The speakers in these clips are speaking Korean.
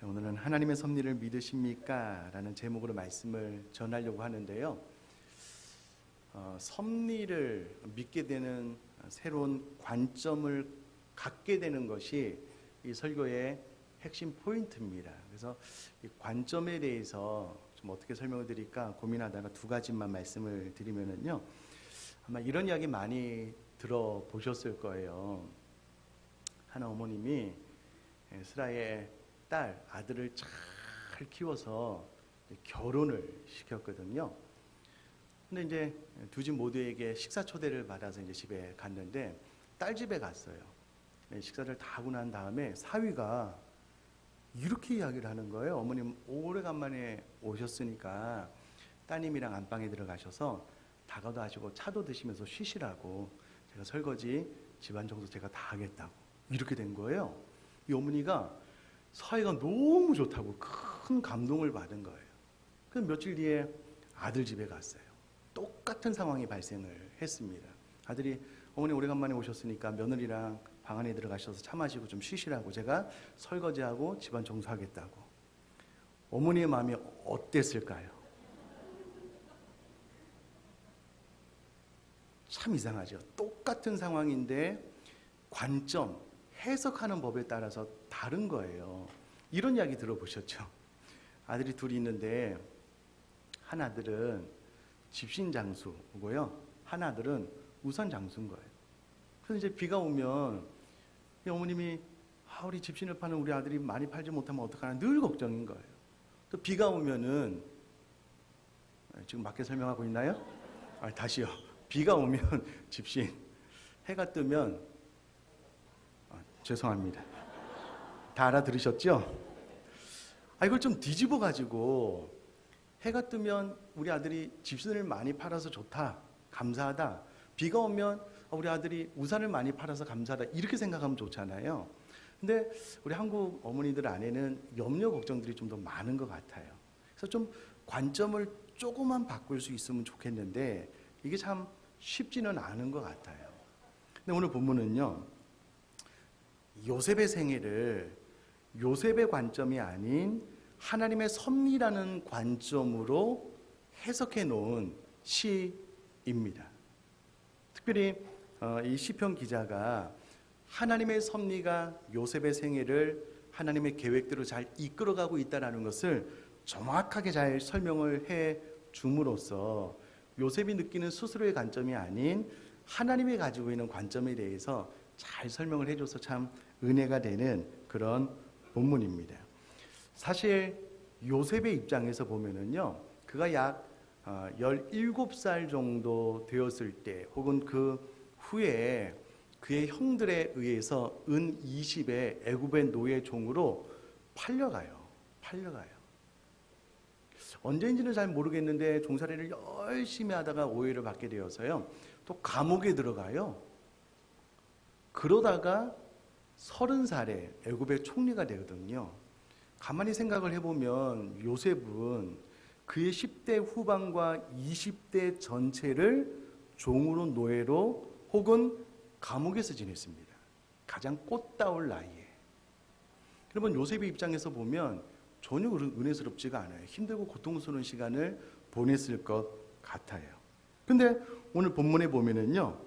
오늘은 하나님의 섭리를 믿으십니까? 라는 제목으로 말씀을 전하려고 하는데요. 섭리를 믿게 되는 새로운 관점을 갖게 되는 것이 이 설교의 핵심 포인트입니다. 그래서 이 관점에 대해서 좀 어떻게 설명을 드릴까 고민하다가 두 가지만 말씀을 드리면은요. 아마 이런 이야기 많이 들어보셨을 거예요. 한 어머님이 스라의 아들을 잘 키워서 결혼을 시켰거든요. 근데 이제 두 집 모두에게 식사 초대를 받아서 이제 집에 갔는데 딸 집에 갔어요. 식사를 다 하고 난 다음에 사위가 이렇게 이야기를 하는 거예요. 어머님 오래간만에 오셨으니까 따님이랑 안방에 들어가셔서 다가도 하시고 차도 드시면서 쉬시라고, 제가 설거지 집안 청소 제가 다 하겠다고 이렇게 된 거예요. 이 어머니가 사이가 너무 좋다고 큰 감동을 받은 거예요. 그래서 며칠 뒤에 아들 집에 갔어요. 똑같은 상황이 발생을 했습니다. 아들이 어머니 오래간만에 오셨으니까 며느리랑 방 안에 들어가셔서 차 마시고 좀 쉬시라고 제가 설거지하고 집안 청소하겠다고. 어머니의 마음이 어땠을까요? 참 이상하죠. 똑같은 상황인데 관점, 해석하는 법에 따라서 다른 거예요. 이런 이야기 들어보셨죠? 아들이 둘이 있는데 한 아들은 집신 장수고요, 한 아들은 우선 장수인 거예요. 그래서 이제 비가 오면 어머님이 우리 집신을 파는 우리 아들이 많이 팔지 못하면 어떡하나 늘 걱정인 거예요. 또 비가 오면은, 지금 맞게 설명하고 있나요? 다시요. 비가 오면 집신, 해가 뜨면, 죄송합니다. 다 알아들으셨죠? 이걸 좀 뒤집어 가지고 해가 뜨면 우리 아들이 집신을 많이 팔아서 좋다, 감사하다. 비가 오면 우리 아들이 우산을 많이 팔아서 감사하다, 이렇게 생각하면 좋잖아요. 근데 우리 한국 어머니들 안에는 염려 걱정들이 좀 더 많은 것 같아요. 그래서 좀 관점을 조금만 바꿀 수 있으면 좋겠는데 이게 참 쉽지는 않은 것 같아요. 근데 오늘 본문은요, 요셉의 생애를 요셉의 관점이 아닌 하나님의 섭리라는 관점으로 해석해 놓은 시입니다. 특별히 이 시편 기자가 하나님의 섭리가 요셉의 생애를 하나님의 계획대로 잘 이끌어가고 있다는 것을 정확하게 잘 설명을 해 줌으로써 요셉이 느끼는 스스로의 관점이 아닌 하나님이 가지고 있는 관점에 대해서 잘 설명을 해줘서 참 은혜가 되는 그런 본문입니다. 사실 요셉의 입장에서 보면은요, 그가 약 17살 정도 되었을 때 혹은 그 후에 그의 형들에 의해서 은 20의 애굽의 노예 종으로 팔려가요. 언제인지는 잘 모르겠는데 종살이를 열심히 하다가 오해를 받게 되어서요, 또 감옥에 들어가요. 그러다가 30살에 애굽의 총리가 되거든요. 가만히 생각을 해보면 요셉은 그의 10대 후반과 20대 전체를 종으로, 노예로 혹은 감옥에서 지냈습니다. 가장 꽃다울 나이에. 여러분, 요셉의 입장에서 보면 전혀 은혜스럽지가 않아요. 힘들고 고통스러운 시간을 보냈을 것 같아요. 근데 오늘 본문에 보면은요,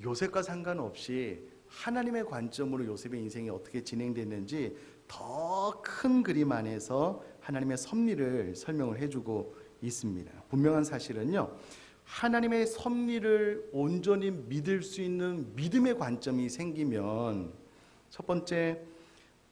요셉과 상관없이 하나님의 관점으로 요셉의 인생이 어떻게 진행됐는지 더 큰 그림 안에서 하나님의 섭리를 설명을 해주고 있습니다. 분명한 사실은요, 하나님의 섭리를 온전히 믿을 수 있는 믿음의 관점이 생기면 첫 번째,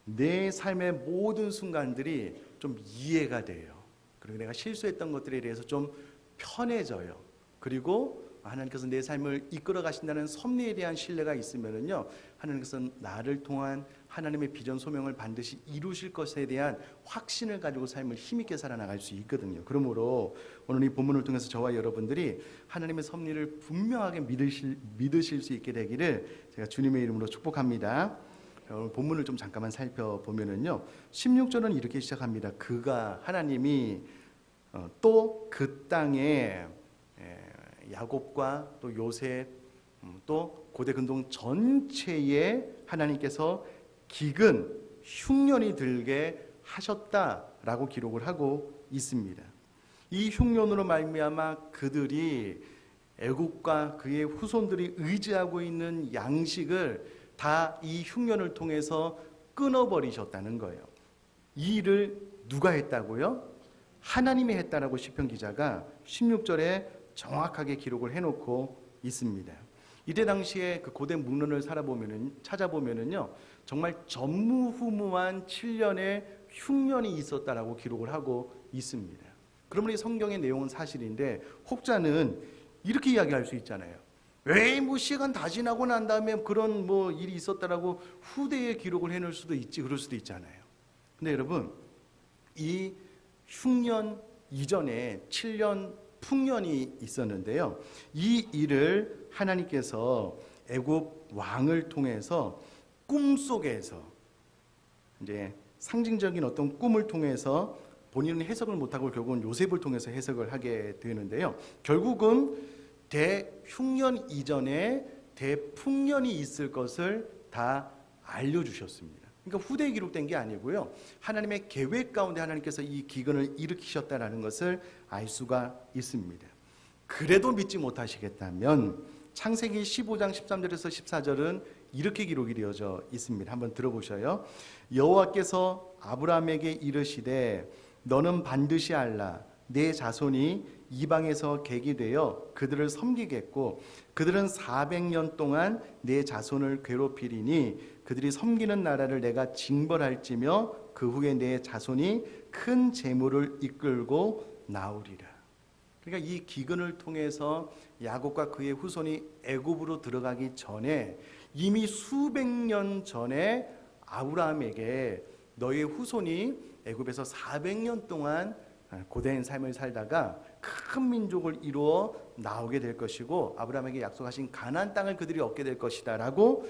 내 삶의 모든 순간들이 좀 이해가 돼요. 그리고 내가 실수했던 것들에 대해서 좀 편해져요. 그리고 하나님께서 내 삶을 이끌어 가신다는 섭리에 대한 신뢰가 있으면은요, 하나님께서 나를 통한 하나님의 비전 소명을 반드시 이루실 것에 대한 확신을 가지고 삶을 힘있게 살아나갈 수 있거든요. 그러므로 오늘 이 본문을 통해서 저와 여러분들이 하나님의 섭리를 분명하게 믿으실 수 있게 되기를 제가 주님의 이름으로 축복합니다. 오늘 본문을 좀 잠깐만 살펴보면은요, 16절은 이렇게 시작합니다. 그가, 하나님이 또 그 땅에 야곱과 또 요셉, 또 고대 근동 전체에 하나님께서 기근 흉년이 들게 하셨다라고 기록을 하고 있습니다. 이 흉년으로 말미암아 그들이 애굽과 그의 후손들이 의지하고 있는 양식을 다 이 흉년을 통해서 끊어버리셨다는 거예요. 이 일을 누가 했다고요? 하나님이 했다라고 시편 기자가 16절에 정확하게 기록을 해놓고 있습니다. 이때 당시에 그 고대 문헌을 찾아보면은요, 정말 전무후무한 7년의 흉년이 있었다라고 기록을 하고 있습니다. 그러면 이 성경의 내용은 사실인데 혹자는 이렇게 이야기할 수 있잖아요. 왜 뭐 시간 다 지나고 난 다음에 그런 뭐 일이 있었다라고 후대에 기록을 해놓을 수도 있지, 그럴 수도 있잖아요. 근데 여러분, 이 흉년 이전에 7년 풍년이 있었는데요. 이 일을 하나님께서 애굽 왕을 통해서 꿈속에서 이제 상징적인 어떤 꿈을 통해서 본인은 해석을 못하고 결국은 요셉을 통해서 해석을 하게 되는데요. 결국은 대흉년 이전에 대풍년이 있을 것을 다 알려주셨습니다. 그러니까 후대에 기록된 게 아니고요. 하나님의 계획 가운데 하나님께서 이 기근을 일으키셨다는 것을 알 수가 있습니다. 그래도 믿지 못하시겠다면 창세기 15장 13절에서 14절은 이렇게 기록이 되어져 있습니다. 한번 들어보셔요. 여호와께서 아브라함에게 이르시되 너는 반드시 알라 내 자손이 이방에서 객이 되어 그들을 섬기겠고 그들은 400년 동안 내 자손을 괴롭히리니 그들이 섬기는 나라를 내가 징벌할지며 그 후에 내 자손이 큰 재물을 이끌고 나오리라. 그러니까 이 기근을 통해서 야곱과 그의 후손이 애굽으로 들어가기 전에 이미 수백 년 전에 아브라함에게 너의 후손이 애굽에서 400년 동안 고된 삶을 살다가 큰 민족을 이루어 나오게 될 것이고 아브라함에게 약속하신 가나안 땅을 그들이 얻게 될 것이다라고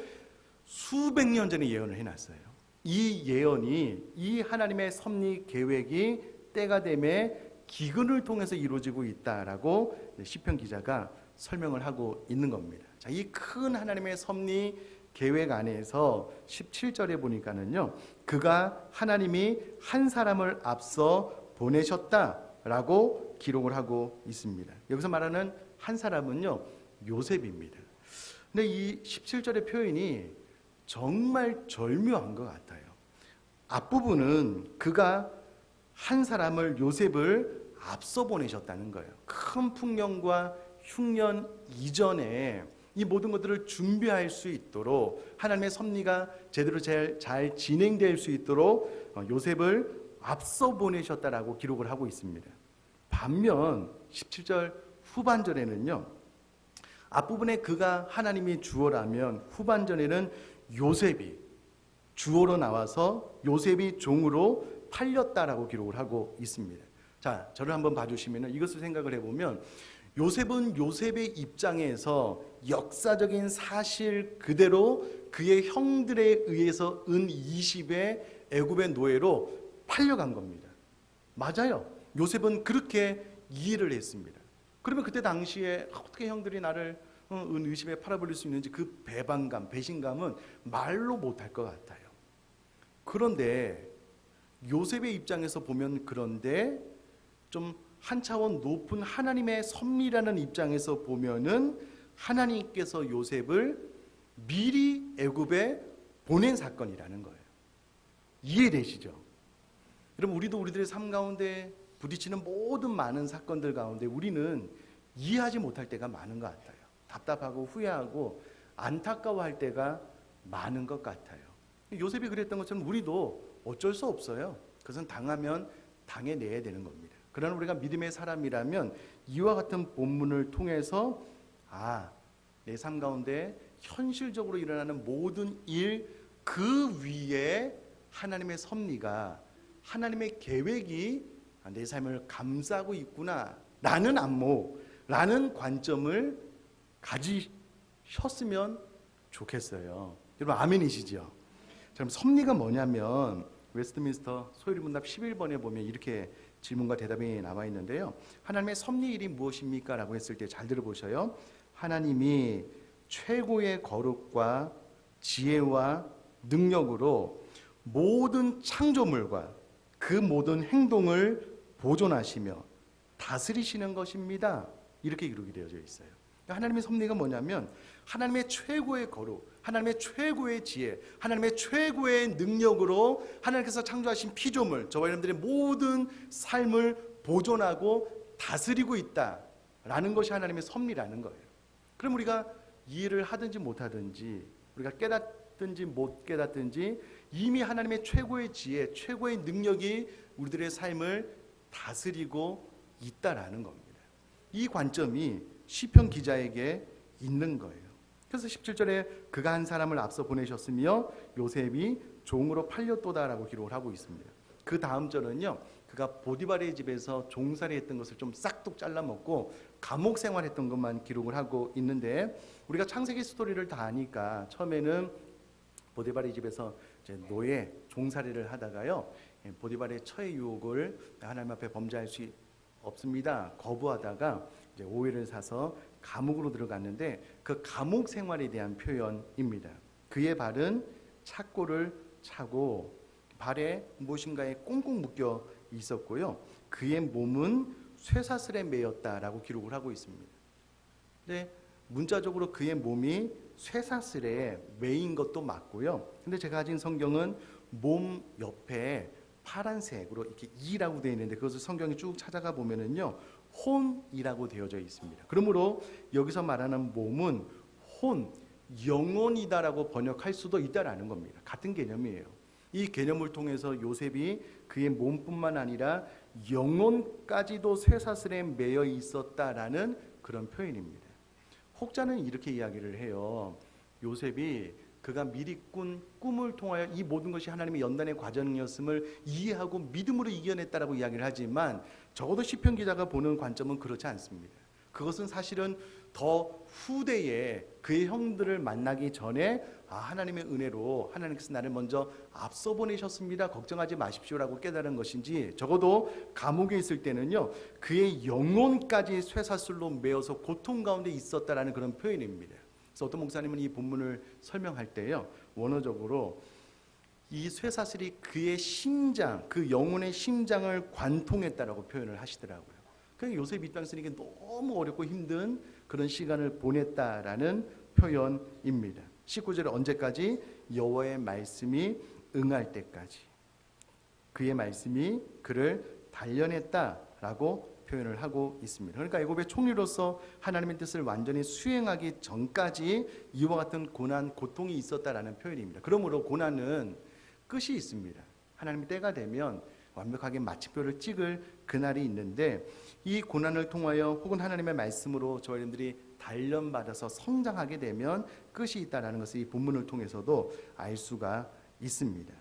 수백 년 전에 예언을 해놨어요. 이 예언이 이 하나님의 섭리 계획이 때가 되매 기근을 통해서 이루어지고 있다라고 시편 기자가 설명을 하고 있는 겁니다. 자, 이 큰 하나님의 섭리 계획 안에서 17절에 보니까는요, 그가 하나님이 한 사람을 앞서 보내셨다라고 기록을 하고 있습니다. 여기서 말하는 한 사람은요, 요셉입니다. 근데 이 17절의 표현이 정말 절묘한 것 같아요. 앞부분은 그가 한 사람을 요셉을 앞서 보내셨다는 거예요. 큰 풍년과 흉년 이전에 이 모든 것들을 준비할 수 있도록 하나님의 섭리가 제대로 잘 진행될 수 있도록 요셉을 앞서 보내셨다라고 기록을 하고 있습니다. 반면 17절 후반절에는요, 앞부분에 그가 하나님이 주어라면 후반절에는 요셉이 주어로 나와서 요셉이 종으로 팔렸다라고 기록을 하고 있습니다. 자, 저를 한번 봐주시면 이것을 생각을 해보면 요셉은 요셉의 입장에서 역사적인 사실 그대로 그의 형들에 의해서 은 20의 애굽의 노예로 팔려간 겁니다. 맞아요. 요셉은 그렇게 이해를 했습니다. 그러면 그때 당시에 어떻게 형들이 나를 은 20에 팔아버릴 수 있는지 그 배반감, 배신감은 말로 못할 것 같아요. 그런데 요셉의 입장에서 보면 그런데 좀 한 차원 높은 하나님의 섭리라는 입장에서 보면은 하나님께서 요셉을 미리 애굽에 보낸 사건이라는 거예요. 이해되시죠? 여러분, 우리도 우리들의 삶 가운데 부딪히는 모든 많은 사건들 가운데 우리는 이해하지 못할 때가 많은 것 같아요. 답답하고 후회하고 안타까워할 때가 많은 것 같아요. 요셉이 그랬던 것처럼 우리도 어쩔 수 없어요. 그것은 당하면 당해내야 되는 겁니다. 그러나 우리가 믿음의 사람이라면 이와 같은 본문을 통해서 내 삶 가운데 현실적으로 일어나는 모든 일 그 위에 하나님의 섭리가 하나님의 계획이 내 삶을 감싸고 있구나 라는 안목, 라는 관점을 가지셨으면 좋겠어요. 여러분 아멘이시죠? 그럼 섭리가 뭐냐면 웨스트민스터 소요리문답 11번에 보면 이렇게 질문과 대답이 나와 있는데요. 하나님의 섭리일이 무엇입니까? 라고 했을 때 잘 들어보셔요. 하나님이 최고의 거룩과 지혜와 능력으로 모든 창조물과 그 모든 행동을 보존하시며 다스리시는 것입니다. 이렇게 기록이 되어져 있어요. 하나님의 섭리가 뭐냐면 하나님의 최고의 거룩, 하나님의 최고의 지혜, 하나님의 최고의 능력으로 하나님께서 창조하신 피조물, 저와 여러분들의 모든 삶을 보존하고 다스리고 있다라는 것이 하나님의 섭리라는 거예요. 그럼 우리가 이해를 하든지 못하든지, 우리가 깨닫든지 못 깨닫든지 이미 하나님의 최고의 지혜, 최고의 능력이 우리들의 삶을 다스리고 있다라는 겁니다. 이 관점이 시편 기자에게 있는 거예요. 그래서 17절에 그가 한 사람을 앞서 보내셨으며 요셉이 종으로 팔렸도다라고 기록을 하고 있습니다. 그 다음 절은요, 그가 보디발의 집에서 종살이했던 것을 좀 싹둑 잘라먹고 감옥 생활했던 것만 기록을 하고 있는데, 우리가 창세기 스토리를 다 아니까 처음에는 보디발의 집에서 이제 노예 종살이를 하다가요, 보디발의 처의 유혹을 하나님 앞에 범죄할 수 없습니다 거부하다가 이제 오해를 사서 감옥으로 들어갔는데, 그 감옥 생활에 대한 표현입니다. 그의 발은 착고를 차고 발에 무엇인가에 꽁꽁 묶여 있었고요, 그의 몸은 쇠사슬에 매였다라고 기록을 하고 있습니다. 근데 문자적으로 그의 몸이 쇠사슬에 매인 것도 맞고요. 근데 제가 가진 성경은 몸 옆에 파란색으로 이렇게 이라고 되어 있는데, 그것을 성경에 쭉 찾아가 보면은요, 혼이라고 되어져 있습니다. 그러므로 여기서 말하는 몸은 혼, 영혼이다라고 번역할 수도 있다라는 겁니다. 같은 개념이에요. 이 개념을 통해서 요셉이 그의 몸뿐만 아니라 영혼까지도 쇠사슬에 매여 있었다라는 그런 표현입니다. 혹자는 이렇게 이야기를 해요. 요셉이 그가 미리 꾼 꿈을 통하여 이 모든 것이 하나님의 연단의 과정이었음을 이해하고 믿음으로 이겨냈다라고 이야기를 하지만, 적어도 시편 기자가 보는 관점은 그렇지 않습니다. 그것은 사실은 더 후대에 그의 형들을 만나기 전에 하나님의 은혜로 하나님께서 나를 먼저 앞서 보내셨습니다, 걱정하지 마십시오라고 깨달은 것인지, 적어도 감옥에 있을 때는요, 그의 영혼까지 쇠사슬로 매어서 고통 가운데 있었다라는 그런 표현입니다. 그래서 어떤 목사님은 이 본문을 설명할 때요, 원어적으로 이 쇠사슬이 그의 심장, 그 영혼의 심장을 관통했다라고 표현을 하시더라고요. 그러니까 요셉 입장에서는 이게 너무 어렵고 힘든 그런 시간을 보냈다라는 표현입니다. 19절에 언제까지? 여호와의 말씀이 응할 때까지. 그의 말씀이 그를 단련했다라고 표현을 하고 있습니다. 그러니까 애굽의 총리로서 하나님의 뜻을 완전히 수행하기 전까지 이와 같은 고난, 고통이 있었다라는 표현입니다. 그러므로 고난은 끝이 있습니다. 하나님의 때가 되면 완벽하게 마침표를 찍을 그날이 있는데, 이 고난을 통하여 혹은 하나님의 말씀으로 저희들이 단련받아서 성장하게 되면 끝이 있다는 것을 이 본문을 통해서도 알 수가 있습니다.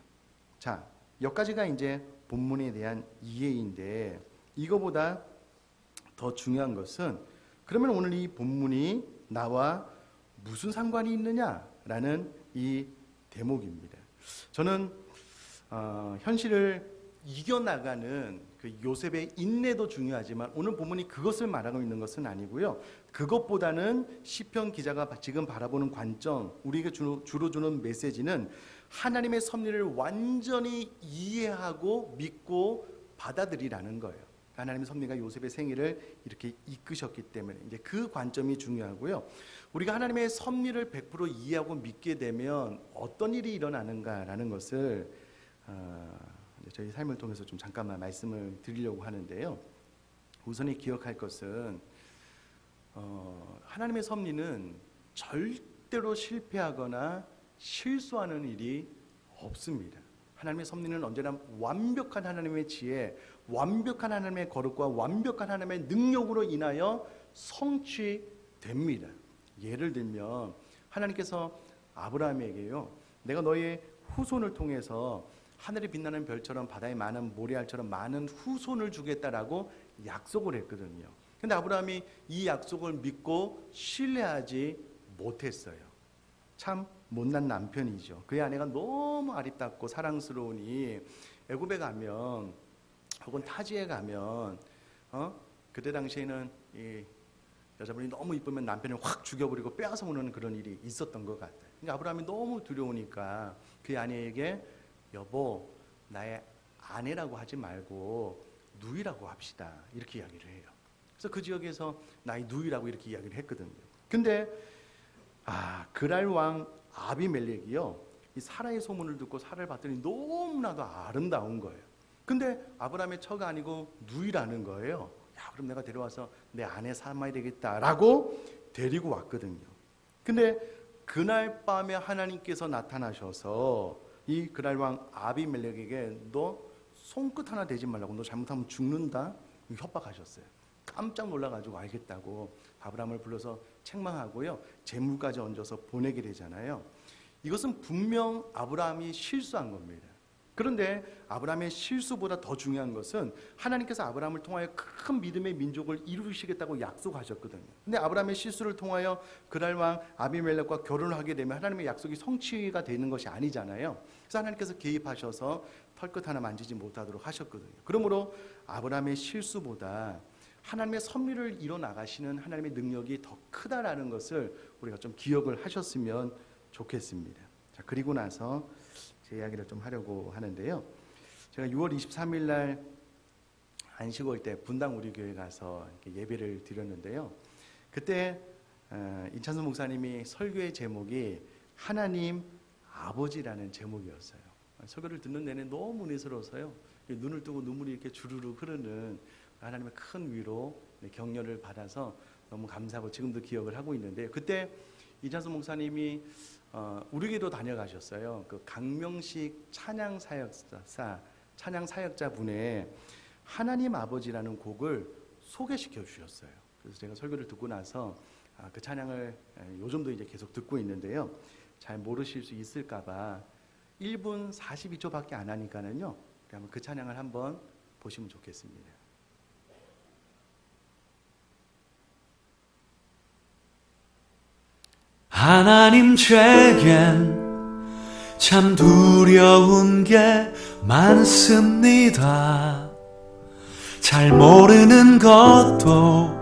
자, 여기까지가 이제 본문에 대한 이해인데, 이거보다 더 중요한 것은 그러면 오늘 이 본문이 나와 무슨 상관이 있느냐라는 이 대목입니다. 저는 현실을 이겨나가는 그 요셉의 인내도 중요하지만 오늘 본문이 그것을 말하고 있는 것은 아니고요. 그것보다는 시편 기자가 지금 바라보는 관점, 우리에게 주로 주는 메시지는 하나님의 섭리를 완전히 이해하고 믿고 받아들이라는 거예요. 하나님의 섭리가 요셉의 생애를 이렇게 이끄셨기 때문에 이제 그 관점이 중요하고요. 우리가 하나님의 섭리를 100% 이해하고 믿게 되면 어떤 일이 일어나는가라는 것을 저희 삶을 통해서 좀 잠깐만 말씀을 드리려고 하는데요. 우선에 기억할 것은 하나님의 섭리는 절대로 실패하거나 실수하는 일이 없습니다. 하나님의 섭리는 언제나 완벽한 하나님의 지혜, 완벽한 하나님의 거룩과 완벽한 하나님의 능력으로 인하여 성취됩니다. 예를 들면 하나님께서 아브라함에게요, 내가 너의 후손을 통해서 하늘에 빛나는 별처럼 바다의 많은 모래알처럼 많은 후손을 주겠다라고 약속을 했거든요. 근데 아브라함이 이 약속을 믿고 신뢰하지 못했어요. 참 못난 남편이죠. 그의 아내가 너무 아리답고 사랑스러우니 애굽에 가면 혹은 타지에 가면 그때 당시에는 이 여자분이 너무 이쁘면 남편을 확 죽여버리고 빼앗아 오는 그런 일이 있었던 것 같아요. 그러니까 아브라함이 너무 두려우니까 그의 아내에게 여보, 나의 아내라고 하지 말고 누이라고 합시다. 이렇게 이야기를 해요. 그래서 그 지역에서 나의 누이라고 이렇게 이야기를 했거든요. 근데 그랄 왕 아비멜렉이요, 이 사라의 소문을 듣고 사라를 봤더니 너무나도 아름다운 거예요. 근데 아브라함의 처가 아니고 누이라는 거예요. 야, 그럼 내가 데려와서 내 아내 삼아야 되겠다라고 데리고 왔거든요. 근데 그날 밤에 하나님께서 나타나셔서 이 그랄 왕 아비멜렉에게 너 손끝 하나 대지 말라고, 너 잘못하면 죽는다, 협박하셨어요. 깜짝 놀라가지고 알겠다고 아브라함을 불러서 책망하고요, 재물까지 얹어서 보내게 되잖아요. 이것은 분명 아브라함이 실수한 겁니다. 그런데 아브라함의 실수보다 더 중요한 것은 하나님께서 아브라함을 통하여 큰 믿음의 민족을 이루시겠다고 약속하셨거든요. 근데 아브라함의 실수를 통하여 그랄 왕 아비멜렉과 결혼을 하게 되면 하나님의 약속이 성취가 되는 것이 아니잖아요. 그래서 하나님께서 개입하셔서 털끝 하나 만지지 못하도록 하셨거든요. 그러므로 아브라함의 실수보다 하나님의 섭리를 이뤄나가시는 하나님의 능력이 더 크다라는 것을 우리가 좀 기억을 하셨으면 좋겠습니다. 자, 그리고 나서 제 이야기를 좀 하려고 하는데요. 제가 6월 23일 날 안식월 때 분당 우리 교회 가서 예배를 드렸는데요. 그때 인찬수 목사님이 설교의 제목이 하나님 아버지라는 제목이었어요. 설교를 듣는 내내 너무 은혜스러워서요, 눈을 뜨고 눈물이 이렇게 주르르 흐르는 하나님의 큰 위로, 격려를 받아서 너무 감사하고 지금도 기억을 하고 있는데, 그때 이찬수 목사님이 우리 교회도 다녀가셨어요. 그 강명식 찬양 사역자 분의 하나님 아버지라는 곡을 소개시켜 주셨어요. 그래서 제가 설교를 듣고 나서 그 찬양을 요즘도 이제 계속 듣고 있는데요. 잘 모르실 수 있을까봐 1분 42초밖에 안 하니까는요, 그러면 그 찬양을 한번 보시면 좋겠습니다. 하나님 제겐 참 두려운 게 많습니다. 잘 모르는 것도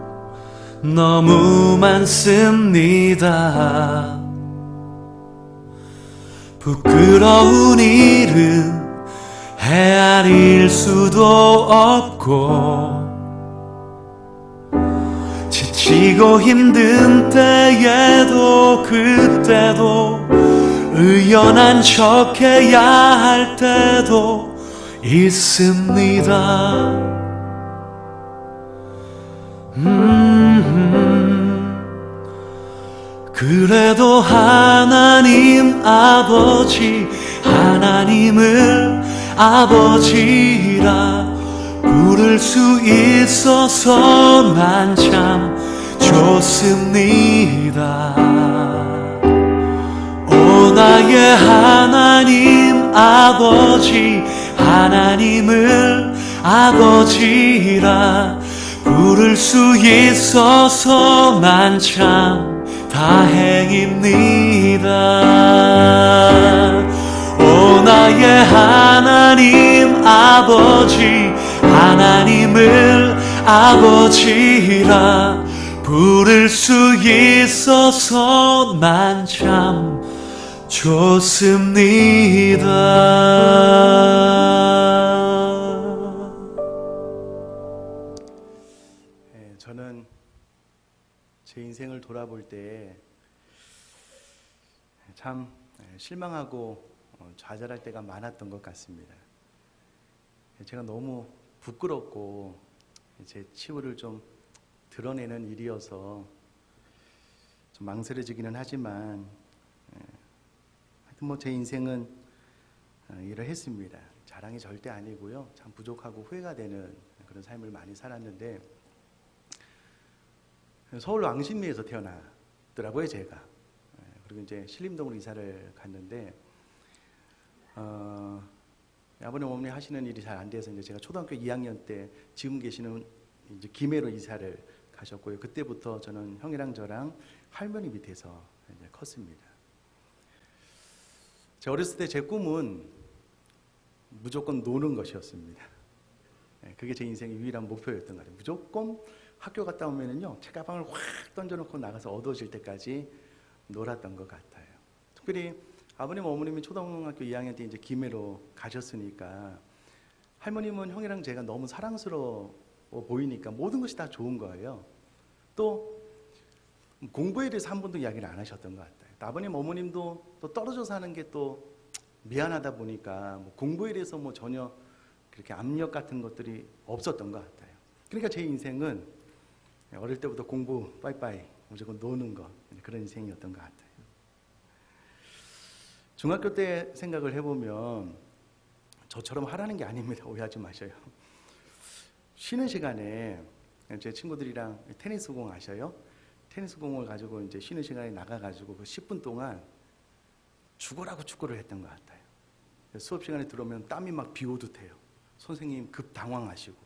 너무 많습니다. 부끄러운 일은 헤아릴 수도 없고, 지치고 힘든 때에도 그때도 의연한 척해야 할 때도 있습니다. 그래도 하나님 아버지, 하나님을 아버지라 부를 수 있어서 난 참 좋습니다. 오 나의 하나님 아버지, 하나님을 아버지라 부를 수 있어서 난 참 다행입니다. 오 나의 하나님 아버지, 하나님을 아버지라 부를 수 있어서 난 참 좋습니다. 저는 제 인생을 돌아볼 때 참 실망하고 좌절할 때가 많았던 것 같습니다. 제가 너무 부끄럽고 제 치부를 좀 드러내는 일이어서 좀 망설여지기는 하지만, 하여튼 뭐 제 인생은 이러했습니다. 자랑이 절대 아니고요, 참 부족하고 후회가 되는 그런 삶을 많이 살았는데, 서울 왕십리에서 태어났더라고요, 제가. 그리고 이제 신림동으로 이사를 갔는데, 아버님 어머니 하시는 일이 잘 안 돼서 이제 제가 초등학교 2학년 때 지금 계시는 이제 김해로 이사를 가셨고요. 그때부터 저는 형이랑 저랑 할머니 밑에서 이제 컸습니다. 제가 어렸을 때 제 꿈은 무조건 노는 것이었습니다. 그게 제 인생의 유일한 목표였던 것 같아요. 무조건 학교 갔다 오면은요, 책가방을 확 던져놓고 나가서 어두워질 때까지 놀았던 것 같아요. 특별히 아버님 어머님이 초등학교 2학년 때 이제 김해로 가셨으니까 할머님은 형이랑 제가 너무 사랑스러워 보이니까 모든 것이 다 좋은 거예요. 또 공부에 대해서 한 번도 이야기를 안 하셨던 것 같아요. 또 아버님 어머님도 또 떨어져 사는 게 또 미안하다 보니까 뭐 공부에 대해서 뭐 전혀 그렇게 압력 같은 것들이 없었던 것 같아요. 그러니까 제 인생은 어릴 때부터 공부 빠이빠이 무조건 노는 거 그런 인생이었던 것 같아요. 중학교 때 생각을 해보면 저처럼 하라는 게 아닙니다. 오해하지 마셔요. 쉬는 시간에 제 친구들이랑 테니스 공 아셔요? 테니스 공을 가지고 이제 쉬는 시간에 나가가지고 그 10분 동안 죽으라고 축구를 했던 것 같아요. 수업 시간에 들어오면 땀이 막 비 오듯 해요. 선생님 급 당황하시고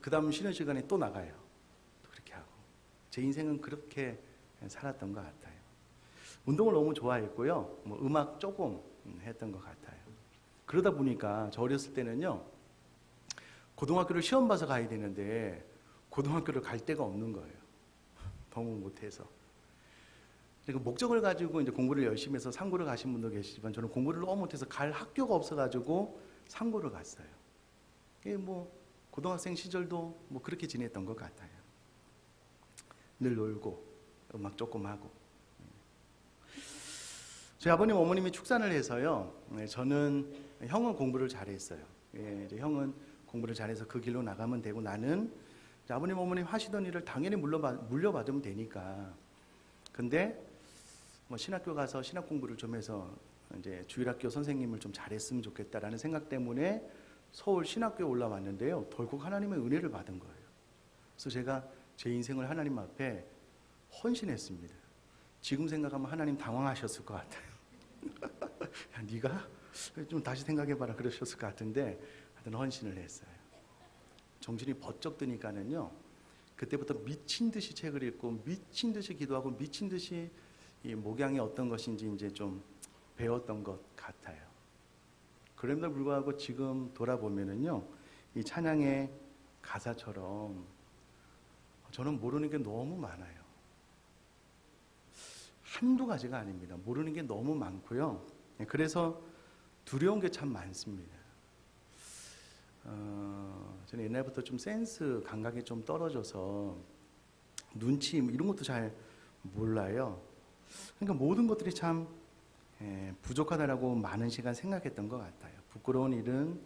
그 다음 쉬는 시간에 또 나가요. 또 그렇게 하고 제 인생은 그렇게 살았던 것 같아요. 운동을 너무 좋아했고요. 뭐 음악 조금 했던 것 같아요. 그러다 보니까 저 어렸을 때는요. 고등학교를 시험 봐서 가야 되는데 고등학교를 갈 데가 없는 거예요. 너무 못해서. 그 목적을 가지고 이제 공부를 열심히 해서 상고를 가신 분도 계시지만 저는 공부를 너무 못해서 갈 학교가 없어가지고 상고를 갔어요. 뭐 고등학생 시절도 뭐 그렇게 지냈던 것 같아요. 늘 놀고 음악 조금 하고. 저희 아버님 어머님이 축산을 해서요. 저는 형은 공부를 잘했어요. 이제 형은 공부를 잘해서 그 길로 나가면 되고 나는 아버님 어머님 하시던 일을 당연히 물려받으면 되니까. 근데 뭐 신학교 가서 신학 공부를 좀 해서 이제 주일학교 선생님을 좀 잘했으면 좋겠다라는 생각 때문에 서울 신학교에 올라왔는데요. 결국 하나님의 은혜를 받은 거예요. 그래서 제가 제 인생을 하나님 앞에 헌신했습니다. 지금 생각하면 하나님 당황하셨을 것 같아요. 야, 네가 좀 다시 생각해봐라 그러셨을 것 같은데 하여튼 헌신을 했어요. 정신이 번쩍 드니까는요. 그때부터 미친 듯이 책을 읽고 미친 듯이 기도하고 미친 듯이 이 목양이 어떤 것인지 이제 좀 배웠던 것 같아요. 그럼에도 불구하고 지금 돌아보면은요, 이 찬양의 가사처럼 저는 모르는 게 너무 많아요. 한두 가지가 아닙니다. 모르는 게 너무 많고요. 그래서 두려운 게 참 많습니다. 저는 옛날부터 좀 센스 감각이 좀 떨어져서 눈치 이런 것도 잘 몰라요. 그러니까 모든 것들이 참 부족하다라고 많은 시간 생각했던 것 같아요. 부끄러운 일은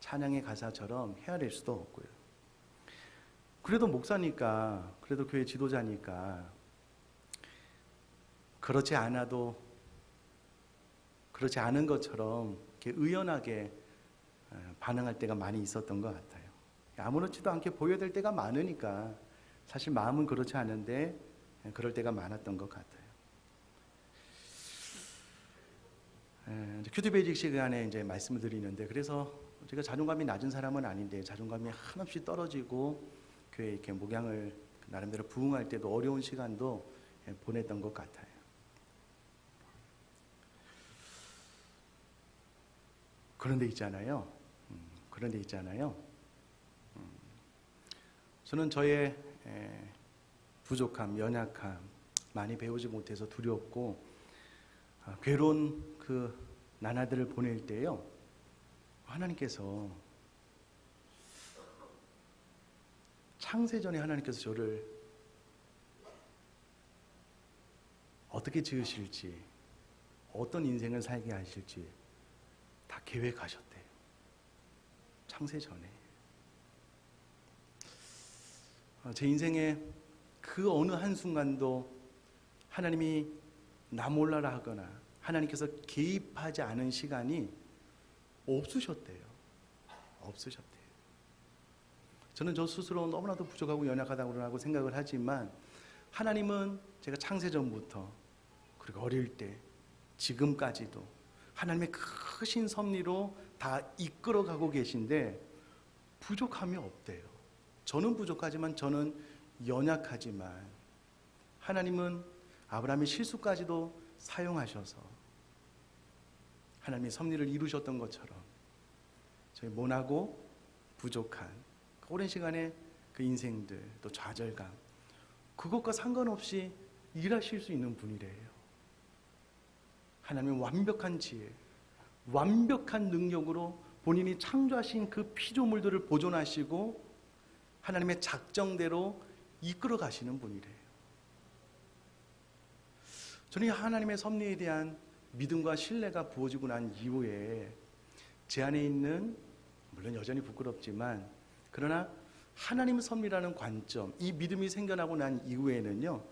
찬양의 가사처럼 헤아릴 수도 없고요. 그래도 목사니까, 그래도 교회 지도자니까 그렇지 않아도 그렇지 않은 것처럼 이렇게 의연하게 반응할 때가 많이 있었던 것 같아요. 아무렇지도 않게 보여야 될 때가 많으니까 사실 마음은 그렇지 않은데 그럴 때가 많았던 것 같아요. 큐티 베이직 시간에 이제 말씀을 드리는데 그래서 제가 자존감이 낮은 사람은 아닌데 자존감이 한없이 떨어지고 교회 이렇게 목양을 나름대로 부응할 때도 어려운 시간도 보냈던 것 같아요. 그런데 있잖아요. 저는 저의 부족함, 연약함, 많이 배우지 못해서 두렵고 괴로운 그 나날들을 보낼 때요. 하나님께서 창세전에 하나님께서 저를 어떻게 지으실지, 어떤 인생을 살게 하실지 다 계획하셨대요. 창세전에. 제 인생의 그 어느 한순간도 하나님이 나 몰라라 하거나 하나님께서 개입하지 않은 시간이 없으셨대요. 저는 저 스스로 너무나도 부족하고 연약하다고 생각을 하지만 하나님은 제가 창세전부터 그리고 어릴 때 지금까지도 하나님의 크신 섭리로 다 이끌어가고 계신데 부족함이 없대요. 저는 부족하지만 저는 연약하지만 하나님은 아브라함의 실수까지도 사용하셔서 하나님의 섭리를 이루셨던 것처럼 저희 모나고 부족한 오랜 시간의 그 인생들 또 좌절감 그것과 상관없이 일하실 수 있는 분이래요. 하나님의 완벽한 지혜 완벽한 능력으로 본인이 창조하신 그 피조물들을 보존하시고 하나님의 작정대로 이끌어 가시는 분이래요. 저는 이 하나님의 섭리에 대한 믿음과 신뢰가 부어지고 난 이후에 제 안에 있는, 물론 여전히 부끄럽지만 그러나 하나님의 섭리라는 관점, 이 믿음이 생겨나고 난 이후에는요,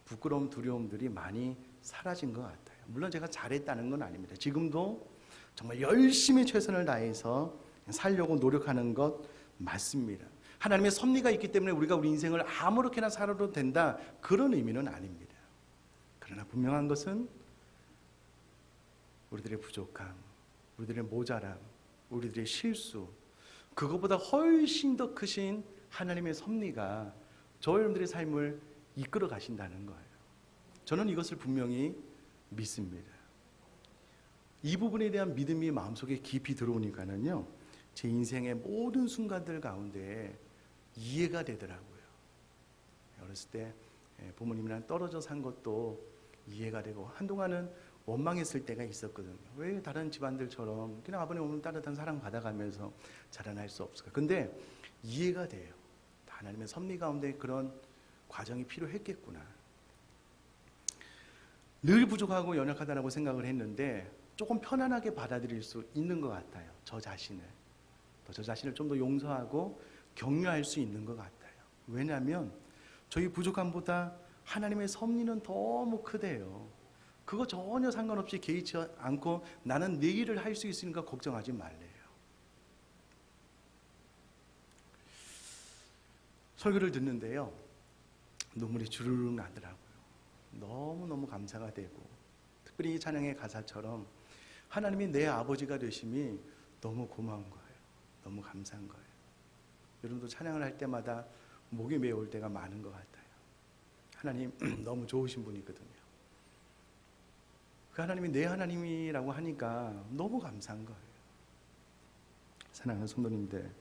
부끄러움, 두려움들이 많이 사라진 것 같아요. 물론 제가 잘했다는 건 아닙니다. 지금도 정말 열심히 최선을 다해서 살려고 노력하는 것 맞습니다. 하나님의 섭리가 있기 때문에 우리가 우리 인생을 아무렇게나 살아도 된다, 그런 의미는 아닙니다. 그러나 분명한 것은 우리들의 부족함, 우리들의 모자람, 우리들의 실수, 그것보다 훨씬 더 크신 하나님의 섭리가 저 여러분들의 삶을 이끌어 가신다는 거예요. 저는 이것을 분명히 믿습니다. 이 부분에 대한 믿음이 마음속에 깊이 들어오니까는요, 제 인생의 모든 순간들 가운데 이해가 되더라고요. 어렸을 때 부모님이랑 떨어져 산 것도 이해가 되고, 한동안은 원망했을 때가 있었거든요. 왜 다른 집안들처럼 그냥 아버님 오면 따뜻한 사랑 받아가면서 자라날 수 없을까? 근데 이해가 돼요. 하나님의 섭리 가운데 그런 과정이 필요했겠구나. 늘 부족하고 연약하다라고 생각을 했는데 조금 편안하게 받아들일 수 있는 것 같아요. 저 자신을. 또 저 자신을 좀 더 용서하고 격려할 수 있는 것 같아요. 왜냐하면 저희 부족함보다 하나님의 섭리는 너무 크대요. 그거 전혀 상관없이 개의치 않고 나는 내 일을 할 수 있으니까 걱정하지 말래요. 설교를 듣는데요, 눈물이 주르륵 나더라고요. 너무너무 감사가 되고, 특별히 이 찬양의 가사처럼 하나님이 내 아버지가 되심이 너무 고마운 거예요. 너무 감사한 거예요. 여러분도 찬양을 할 때마다 목이 메올 때가 많은 것 같아요. 하나님 너무 좋으신 분이거든요. 그 하나님이 내 하나님이라고 하니까 너무 감사한 거예요. 사랑하는 성도님들,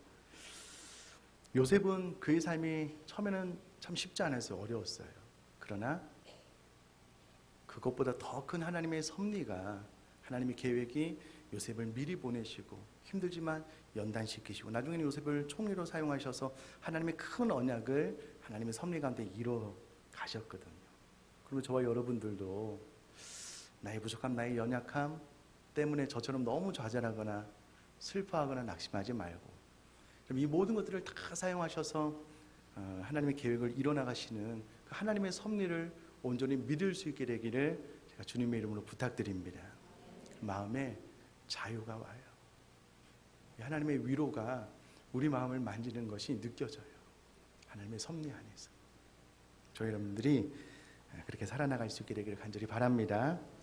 요셉은 그의 삶이 처음에는 참 쉽지 않았어요. 어려웠어요. 그러나 그것보다 더 큰 하나님의 섭리가, 하나님의 계획이 요셉을 미리 보내시고 힘들지만 연단시키시고 나중에는 요셉을 총리로 사용하셔서 하나님의 큰 언약을 하나님의 섭리 가운데 이뤄 가셨거든요. 그리고 저와 여러분들도 나의 부족함, 나의 연약함 때문에 저처럼 너무 좌절하거나 슬퍼하거나 낙심하지 말고 이 모든 것들을 다 사용하셔서 하나님의 계획을 이뤄나가시는 그 하나님의 섭리를 온전히 믿을 수 있게 되기를 제가 주님의 이름으로 부탁드립니다. 마음에 자유가 와요. 하나님의 위로가 우리 마음을 만지는 것이 느껴져요. 하나님의 섭리 안에서. 저희 여러분들이 그렇게 살아나갈 수 있게 되기를 간절히 바랍니다.